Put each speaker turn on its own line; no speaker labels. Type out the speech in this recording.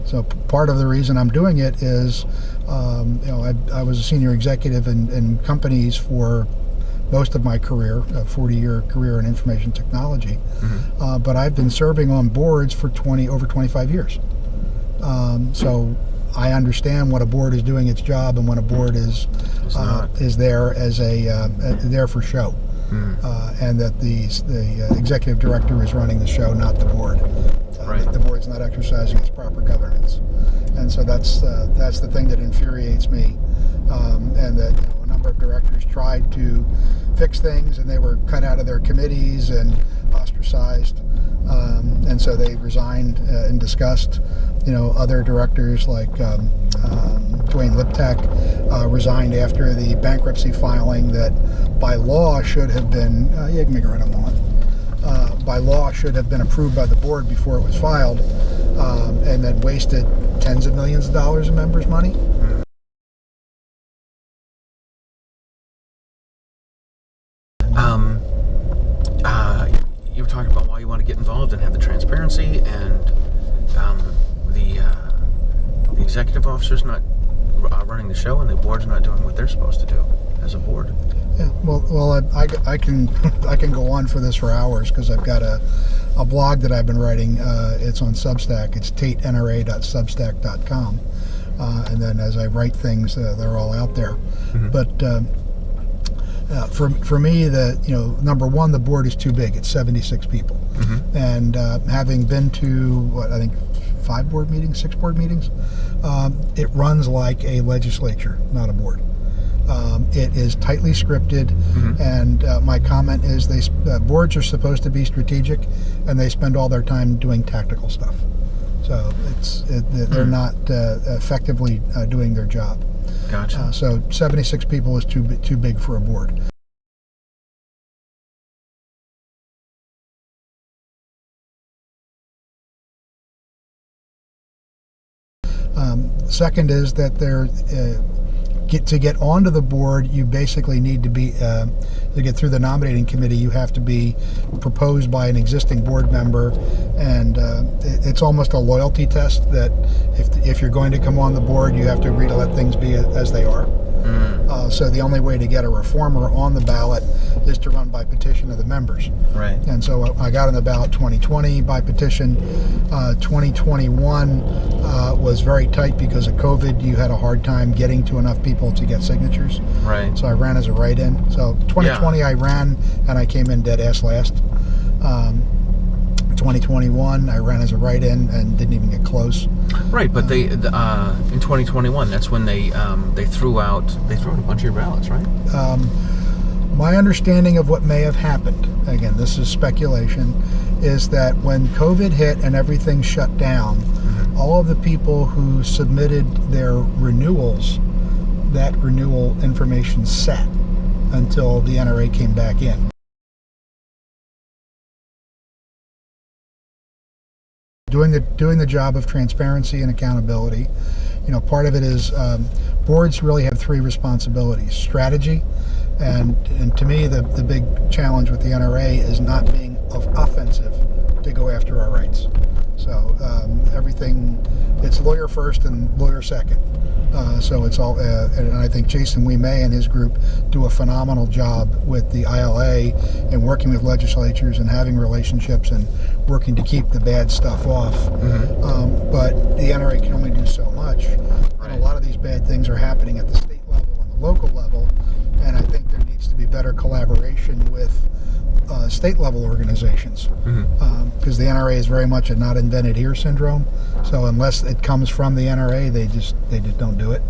So part of the reason I'm doing it is, I was a senior executive in companies for most of my career, a 40-year career in information technology. But I've been serving on boards for over 25 years. So I understand when a board is doing its job and when a board is there as there for show, and that the executive director is running the show, not the board. The board's not exercising its proper governance, and so that's the thing that infuriates me, and that a number of directors tried to fix things and they were cut out of their committees and ostracized, and so they resigned in disgust. Other directors like Dwayne Liptak resigned after the bankruptcy filing that by law should have been, you can make it right on the line. By law should have been approved by the board before it was filed, and then wasted tens of millions of dollars of members' money.
You were talking about why you want to get involved and have the transparency, and the executive officer's not running the show, and the board's not doing what they're supposed to do as a board.
Yeah, well, I can I can go on for this for hours because I've got a blog that I've been writing. It's on Substack. It's taitnra.substack.com, and then as I write things, they're all out there. But for me, number one, the board is too big. It's 76 people, and having been to I think 6 board meetings, it runs like a legislature, not a board. It is tightly scripted, and my comment is boards are supposed to be strategic, and they spend all their time doing tactical stuff. So they're not effectively doing their job.
Gotcha.
So 76 people is too big for a board. Second is that to get onto the board, you basically need to be, to get through the nominating committee, you have to be proposed by an existing board member, and it's almost a loyalty test that if you're going to come on the board, you have to agree to let things be as they are. So the only way to get a reformer on the ballot is to run by petition of the members.
Right.
And so I got on the ballot 2020 by petition. 2021 was very tight because of COVID. You had a hard time getting to enough people to get signatures.
Right.
So I ran as a write-in. So 2020 I ran and I came in dead ass last. 2021 I ran as a write-in and didn't even get close.
Right, but in 2021, that's when they threw out a bunch of your ballots, right?
My understanding of what may have happened, again, this is speculation, is that when COVID hit and everything shut down, all of the people who submitted their renewals, that renewal information sat until the NRA came back in. Doing the job of transparency and accountability. Part of it is boards really have 3 responsibilities: strategy, and to me the big challenge with the NRA is not being offensive to go after our rights. So everything, it's lawyer first and lawyer second. So it's all, and I think Jason May and his group do a phenomenal job with the ILA and working with legislatures and having relationships and working to keep the bad stuff off. But the NRA can only do so much. And a lot of these bad things are happening at the state level and the local level, and I think there needs to be better collaboration with state level organizations, because the NRA is very much a not invented here syndrome. So unless it comes from the NRA, they just don't do it.